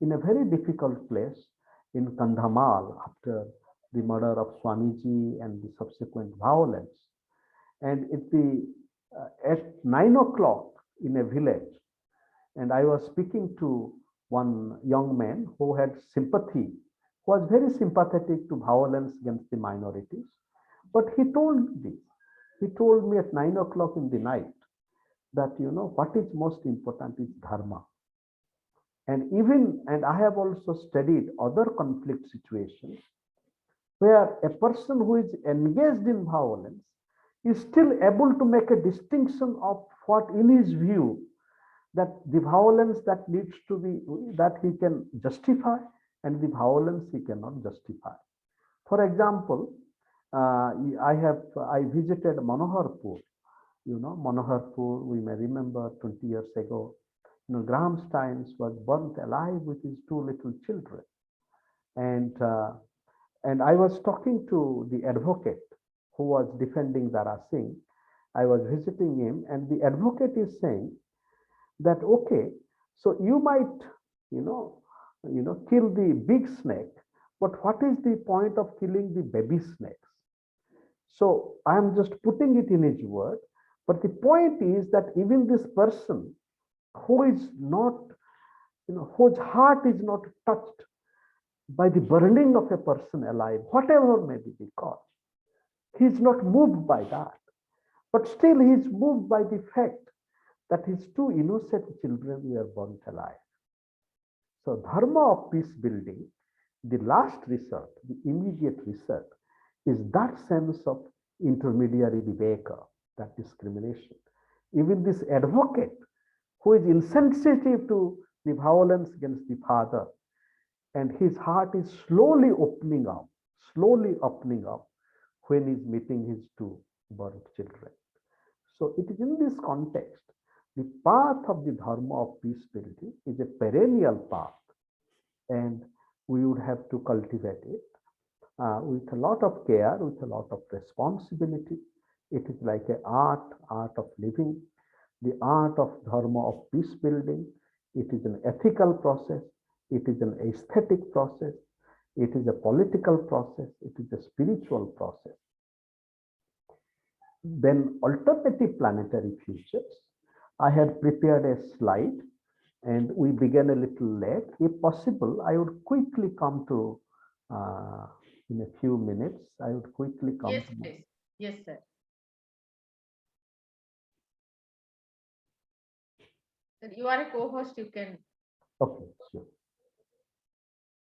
in a very difficult place in Kandhamal after the murder of Swamiji and the subsequent violence. And at 9 o'clock in a village, and I was speaking to one young man who had sympathy, who was very sympathetic to violence against the minorities. But he told me at 9 o'clock in the night that, what is most important is Dharma. And I have also studied other conflict situations where a person who is engaged in violence is still able to make a distinction of what in his view that the violence that needs to be, that he can justify, and the violence he cannot justify. For example, I visited Manoharpur. Manoharpur, we may remember 20 years ago, Graham Steins was burnt alive with his two little children. And I was talking to the advocate who was defending Dara Singh. I was visiting him, and the advocate is saying that, okay, so you might, kill the big snake, but what is the point of killing the baby snakes? So I am just putting it in his word, but the point is that even this person who is not, whose heart is not touched by the burning of a person alive, whatever may be the cause, he is not moved by that, but still he is moved by the fact that his two innocent children were burnt alive. So Dharma of peace building, the last resort, the immediate resort, is that sense of intermediary viveka, that discrimination. Even this advocate who is insensitive to the violence against the father, and his heart is slowly opening up when he's meeting his two burnt children. So it is in this context, the path of the Dharma of peace building is a perennial path, and we would have to cultivate it with a lot of care, with a lot of responsibility. It is like an art of living, the art of Dharma of peace building. It is an ethical process. It is an aesthetic process. It is a political process. It is a spiritual process. Then alternative planetary futures. I had prepared a slide and we began a little late. If possible, I would quickly come to, in a few minutes, I would quickly come. Yes, please. Yes, sir. You are a co-host, you can. Okay, sure.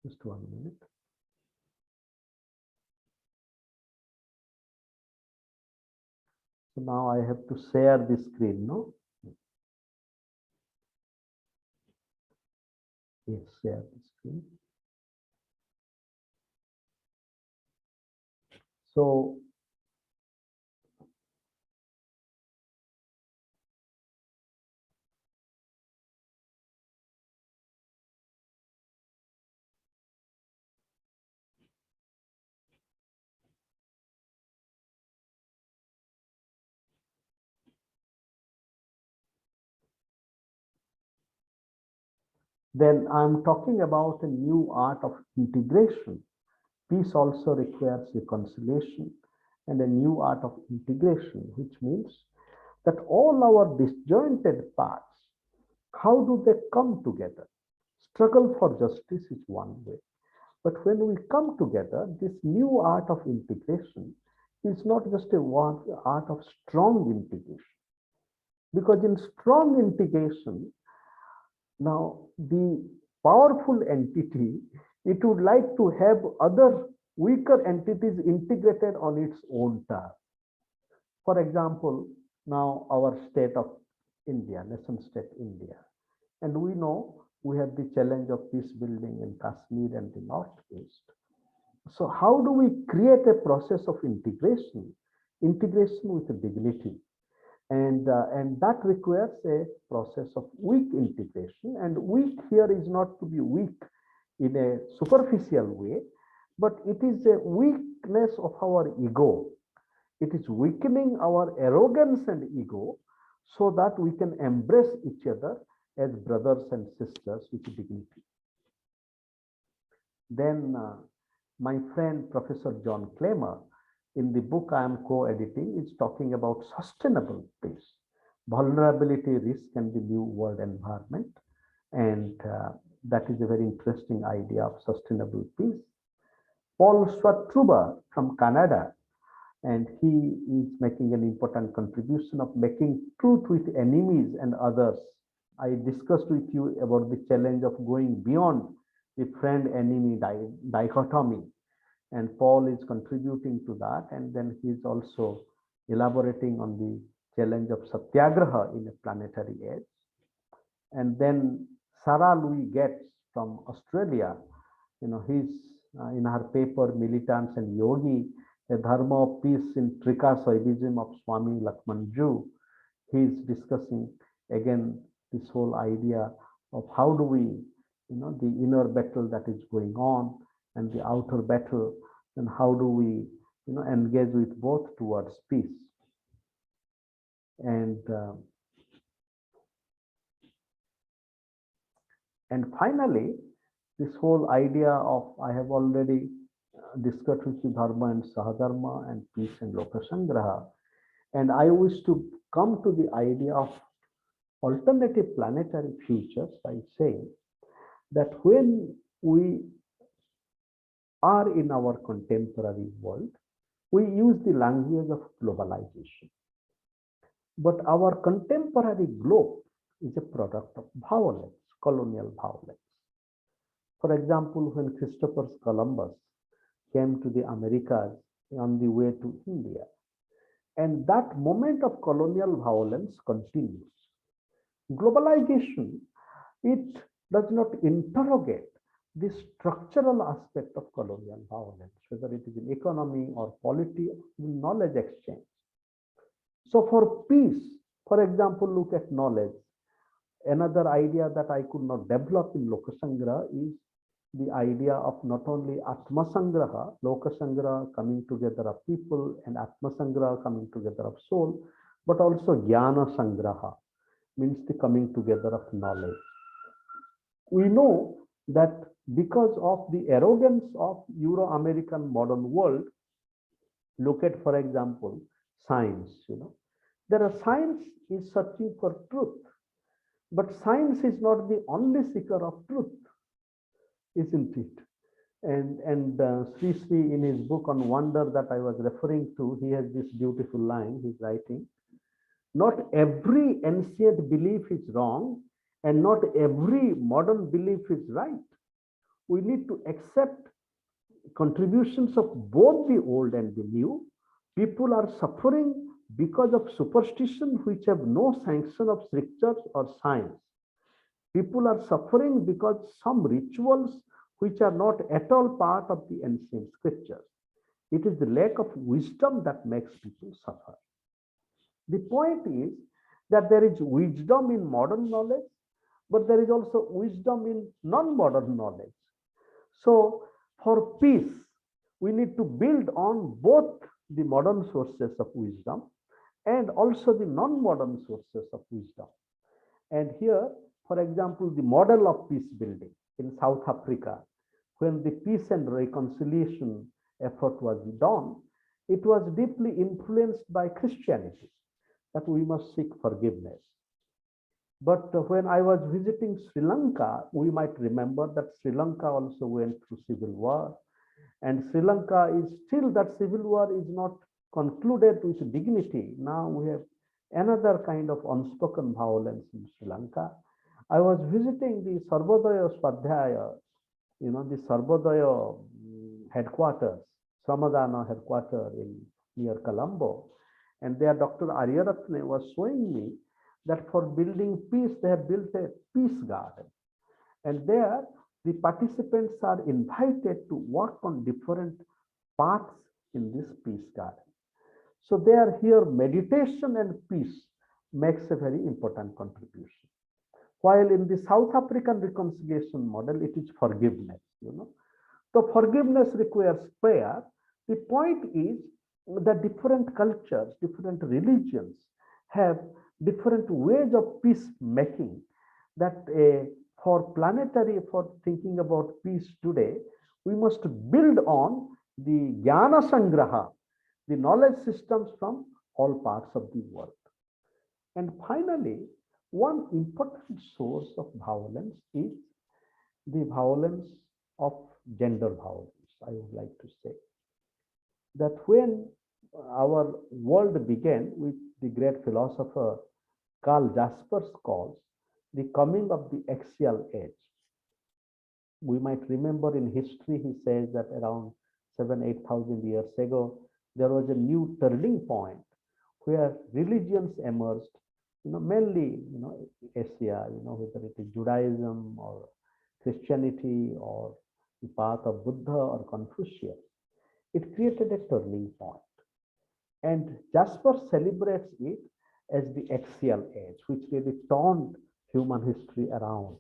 Just 1 minute. So now I have to share the screen, no? Yes, share the screen. So then I'm talking about a new art of integration. Peace also requires reconciliation and a new art of integration, which means that all our disjointed parts, how do they come together? Struggle for justice is one way. But when we come together, this new art of integration is not just a art of strong integration. Because in strong integration, now the powerful entity, it would like to have other weaker entities integrated on its own terms. For example, now our state of India, nation state India, and we know we have the challenge of peace building in Kashmir and the Northeast. So how do we create a process of integration with dignity? And that requires a process of weak integration. And weak here is not to be weak in a superficial way, but it is a weakness of our ego. It is weakening our arrogance and ego so that we can embrace each other as brothers and sisters with dignity. Then my friend Professor John Clemmer, in the book I am co-editing, is talking about sustainable peace, vulnerability, risk, and the new world environment. And that is a very interesting idea of sustainable peace. Paul Schwartruber from Canada, and he is making an important contribution of making truth with enemies and others. I discussed with you about the challenge of going beyond the friend-enemy dichotomy. And Paul is contributing to that, and then he is also elaborating on the challenge of satyagraha in a planetary age. And then Sarah Louis Gates from Australia, he's in her paper Militants and Yogi, a Dharma of Peace in Trikarsoidism of Swami Lakshmanju. He's discussing again this whole idea of how do we, the inner battle that is going on and the outer battle, and how do we, engage with both towards peace. And finally, this whole idea of, I have already discussed with you Dharma and Sahadharma and peace and Lokasangraha. And I wish to come to the idea of alternative planetary futures by saying that when we are in our contemporary world, we use the language of globalization. But our contemporary globe is a product of violence, colonial violence. For example, when Christopher Columbus came to the Americas on the way to India, and that moment of colonial violence continues. Globalization, it does not interrogate the structural aspect of colonial violence, whether it is in economy or polity, in knowledge exchange. So for peace, for example, look at knowledge. Another idea that I could not develop in Lokasangraha is the idea of not only Atma Sangraha, Lokasangraha coming together of people, and Atma Sangraha coming together of soul, but also Jnana Sangraha, means the coming together of knowledge. We know that because of the arrogance of Euro-American modern world, look at, for example, science. There are science is searching for truth, but science is not the only seeker of truth, isn't it? And Sri Sri, in his book on wonder that I was referring to, he has this beautiful line he's writing: not every ancient belief is wrong, and not every modern belief is right. We need to accept contributions of both the old and the new. People are suffering because of superstition which have no sanction of scriptures or science. People are suffering because some rituals which are not at all part of the ancient scriptures. It is the lack of wisdom that makes people suffer. The point is that there is wisdom in modern knowledge, but there is also wisdom in non-modern knowledge. So for peace, we need to build on both the modern sources of wisdom and also the non-modern sources of wisdom. And here, for example, the model of peace building in South Africa, when the peace and reconciliation effort was done, it was deeply influenced by Christianity, that we must seek forgiveness. But when I was visiting Sri Lanka, we might remember that Sri Lanka also went through civil war, and Sri Lanka is still, that civil war is not concluded with dignity. Now we have another kind of unspoken violence in Sri Lanka. I was visiting the Sarvodaya Swadhyaya, the Sarvodaya headquarters, Samadhana headquarters near Colombo. And there Dr. Aryaratne was showing me that for building peace, they have built a peace garden. And there the participants are invited to work on different paths in this peace garden. So they are here, meditation and peace makes a very important contribution. While in the South African reconciliation model, it is forgiveness. So forgiveness requires prayer. The point is that different cultures, different religions have different ways of peace making. That for planetary, for thinking about peace today, we must build on the Jnana Sangraha, the knowledge systems from all parts of the world. And finally, one important source of violence is the violence of gender violence, I would like to say. That when our world began with the great philosopher Karl Jasper's calls, the coming of the axial age. We might remember in history, he says that around 7,000 to 8,000 years ago, there was a new turning point. where religions emerged, mainly, Asia, whether it is Judaism or Christianity or the path of Buddha or Confucius. It created a turning point. And Jasper celebrates it as the axial age, which really turned human history around.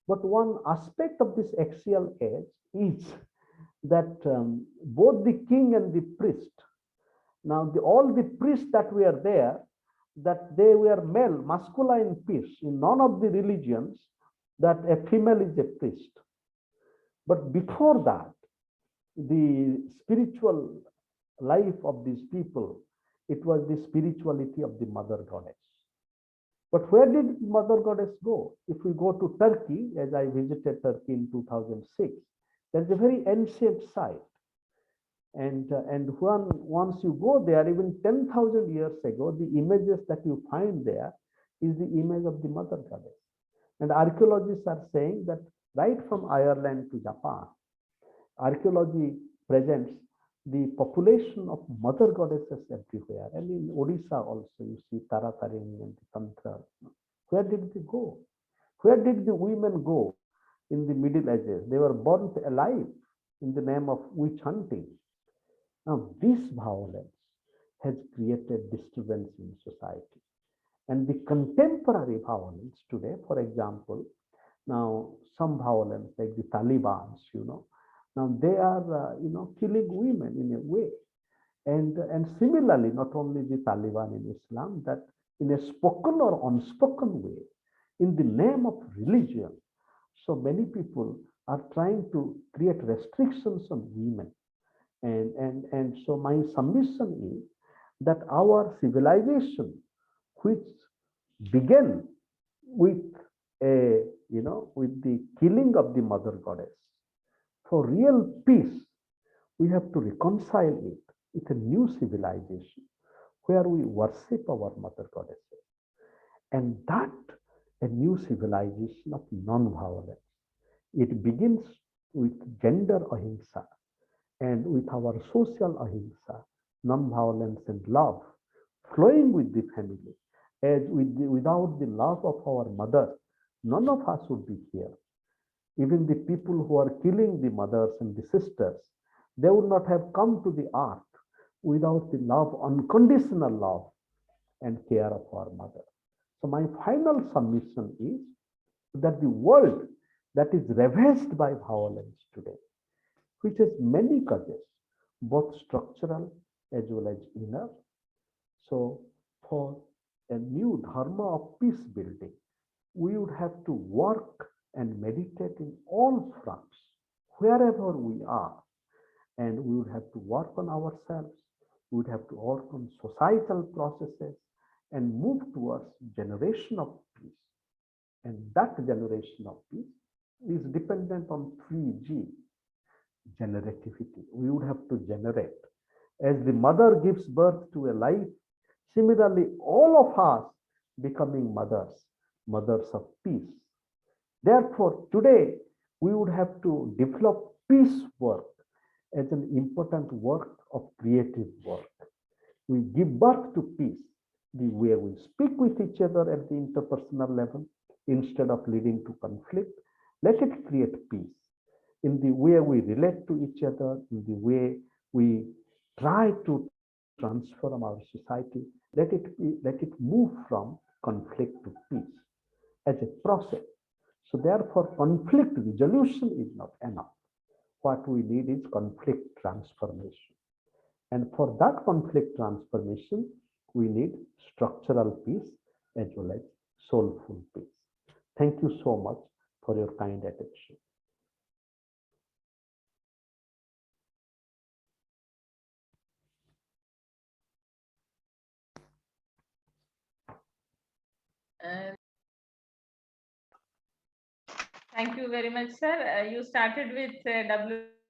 But one aspect of this axial age is that both the king and the priest, now all the priests that were there, that they were male, masculine priests. In none of the religions that a female is a priest. But before that, the spiritual life of these people, it was the spirituality of the mother goddess. But where did mother goddess go? If we go to Turkey, as I visited Turkey in 2006, there's a very ancient site. And once you go there, even 10,000 years ago, the images that you find there is the image of the mother goddess. And archaeologists are saying that right from Ireland to Japan, archaeology presents the population of mother goddesses everywhere. And in Odisha also, you see Tara Tarini and the Tantra. Where did they go? Where did the women go in the Middle Ages? They were burnt alive in the name of witch hunting. Now, this violence has created disturbance in society. And the contemporary violence today, for example, now some violence like the Taliban, now they are, killing women in a way. And similarly, not only the Taliban in Islam, that in a spoken or unspoken way, in the name of religion, so many people are trying to create restrictions on women. And so my submission is that our civilization, which began with with the killing of the mother goddess, for real peace, we have to reconcile it with a new civilization where we worship our mother goddesses. And that a new civilization of non-violence. It begins with gender ahimsa and with our social ahimsa, non-violence and love, flowing with the family. As without the love of our mother, none of us would be here. Even the people who are killing the mothers and the sisters, they would not have come to the earth without the love, unconditional love and care of our mother. So my final submission is that the world that is ravaged by violence today, which has many causes, both structural as well as inner. So for a new dharma of peace building, we would have to work and meditate in all fronts, wherever we are. And we would have to work on ourselves, we would have to work on societal processes and move towards generation of peace. And that generation of peace is dependent on 3G, generativity. We would have to generate. As the mother gives birth to a life, similarly, all of us becoming mothers, mothers of peace. Therefore, today, we would have to develop peace work as an important work of creative work. We give birth to peace the way we speak with each other at the interpersonal level instead of leading to conflict. Let it create peace in the way we relate to each other, in the way we try to transform our society. Let it move from conflict to peace as a process. So therefore, conflict resolution is not enough. What we need is conflict transformation. And for that conflict transformation, we need structural peace as well as soulful peace. Thank you so much for your kind attention. Thank you very much, sir. You started with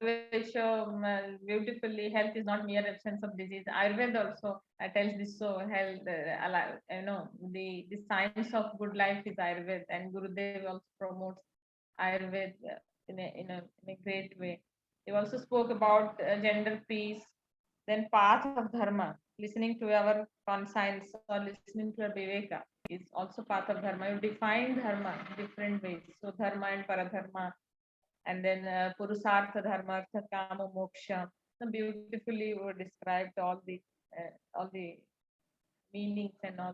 WHO beautifully. Health is not mere absence of disease. Ayurveda also tells this. So health, the science of good life is Ayurveda, and Gurudev also promotes Ayurveda in a great way. He also spoke about gender peace, then path of Dharma. listening to our conscience or listening to our viveka is also part of dharma. You define dharma in different ways. So dharma and paradharma, and then Purusartha, Dharma, Artha, Kama, Moksha. So beautifully you described all the meanings and uh,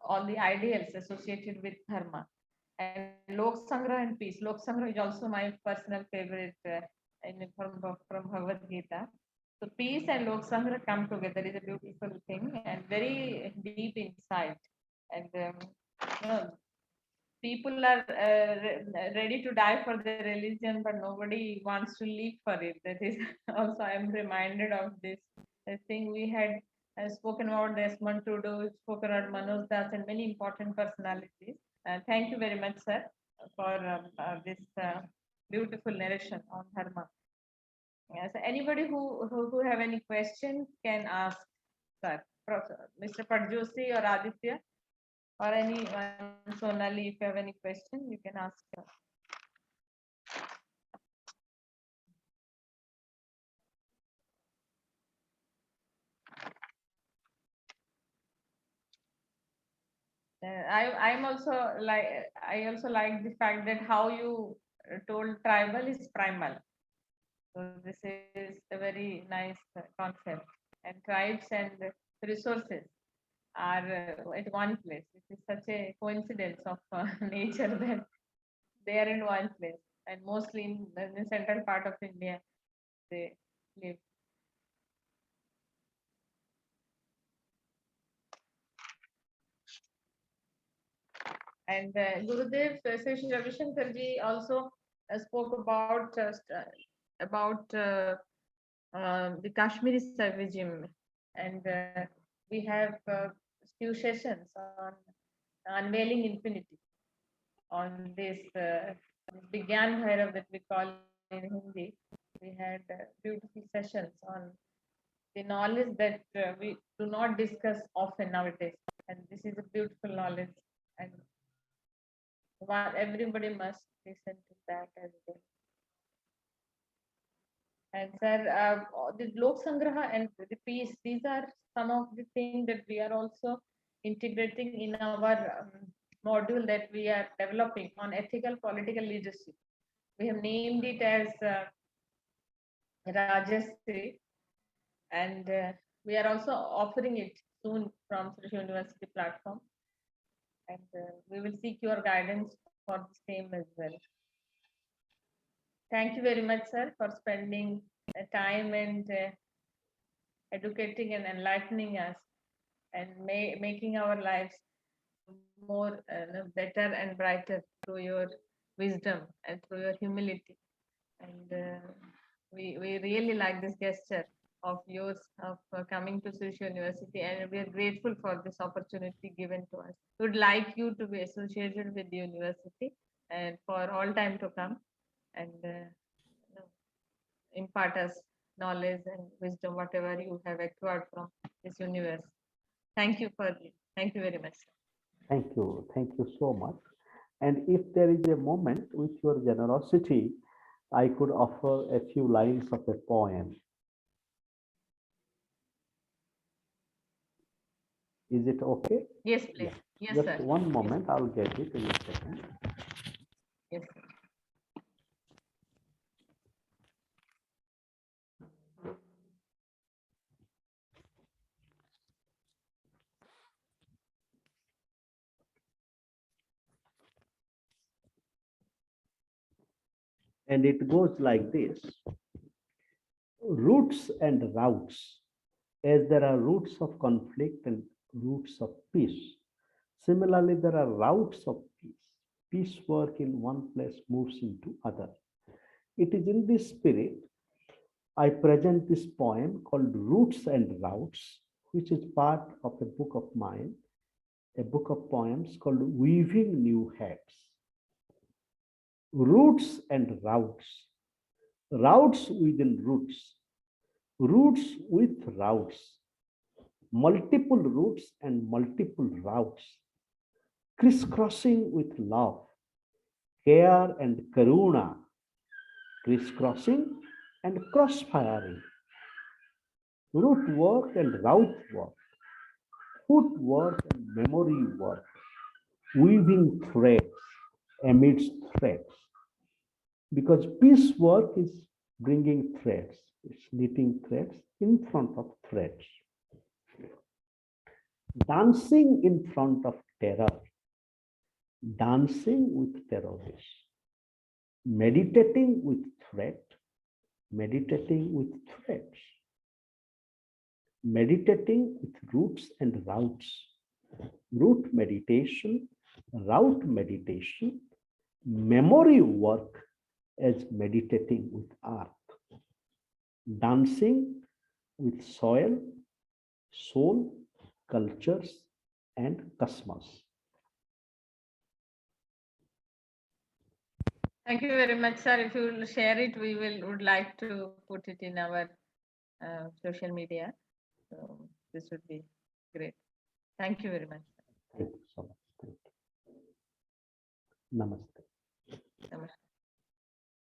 all the ideals associated with dharma. And Lok Sangra and peace. Lok Sangra is also my personal favorite from Bhagavad Gita. So peace and Lok Sangra come together is a beautiful thing and very deep insight. And you know, people are ready to die for their religion, but nobody wants to live for it. That is also I'm reminded of this. I think we had spoken about Desmond Tutu, spoken about Manoj Das, and many important personalities. Thank you very much, sir, for this beautiful narration on dharma. Yeah, so anybody who have any questions can ask, sir. Mr. Padjosi or Aditya or anyone, Sonali, if you have any question, you can ask. I'm also like I also like the fact that how you told tribal is primal. So this is a very nice concept. And tribes and resources are at one place. It is such a coincidence of nature that they are in one place, and mostly in the central part of India they live. And Gurudev Sri Ravi Shankar ji also spoke about the Kashmiri Savagism, and we have few sessions on unveiling infinity on this Vigyan Bhairav that we call in Hindi. We had beautiful sessions on the knowledge that we do not discuss often nowadays, and this is a beautiful knowledge, and everybody must listen to that as well. And sir, the Lok Sangraha and the peace, these are some of the things that we are also integrating in our module that we are developing on ethical political leadership. We have named it as Rajastri, and we are also offering it soon from Sri University platform. And we will seek your guidance for the same as well. Thank you very much, sir, for spending time and educating and enlightening us and making our lives more better and brighter through your wisdom and through your humility. And we really like this gesture of yours of coming to Swiss University, and we are grateful for this opportunity given to us. We would like you to be associated with the university and for all time to come, and impart us knowledge and wisdom, whatever you have acquired from this universe. Thank you thank you very much. Thank you so much. And if there is a moment with your generosity, I could offer a few lines of a poem. Is it okay? Yes, please. Yes, Just sir. one moment, I'll get it in a second. Yes, sir. And it goes like this: roots and routes. As there are roots of conflict and roots of peace, similarly, there are routes of peace. Peace work in one place moves into other. It is in this spirit I present this poem called Roots and Routes, which is part of a book of mine, a book of poems called Weaving New Heads. Roots and routes, routes within roots, roots with routes, multiple roots and multiple routes, crisscrossing with love, care and karuna, crisscrossing and crossfiring, root work and route work, footwork and memory work, weaving threads amidst threads. Because peace work is bringing threads, it's knitting threads in front of threads. Dancing in front of terror, dancing with terrorists, meditating with threat, meditating with threats, meditating with roots and routes, root meditation, route meditation, memory work as meditating with earth, dancing with soil, soul, cultures, and cosmos. Thank you very much, sir. If you will share it, we would like to put it in our social media. So this would be great. Thank you very much. Thank you so much. Thank you. Namaste.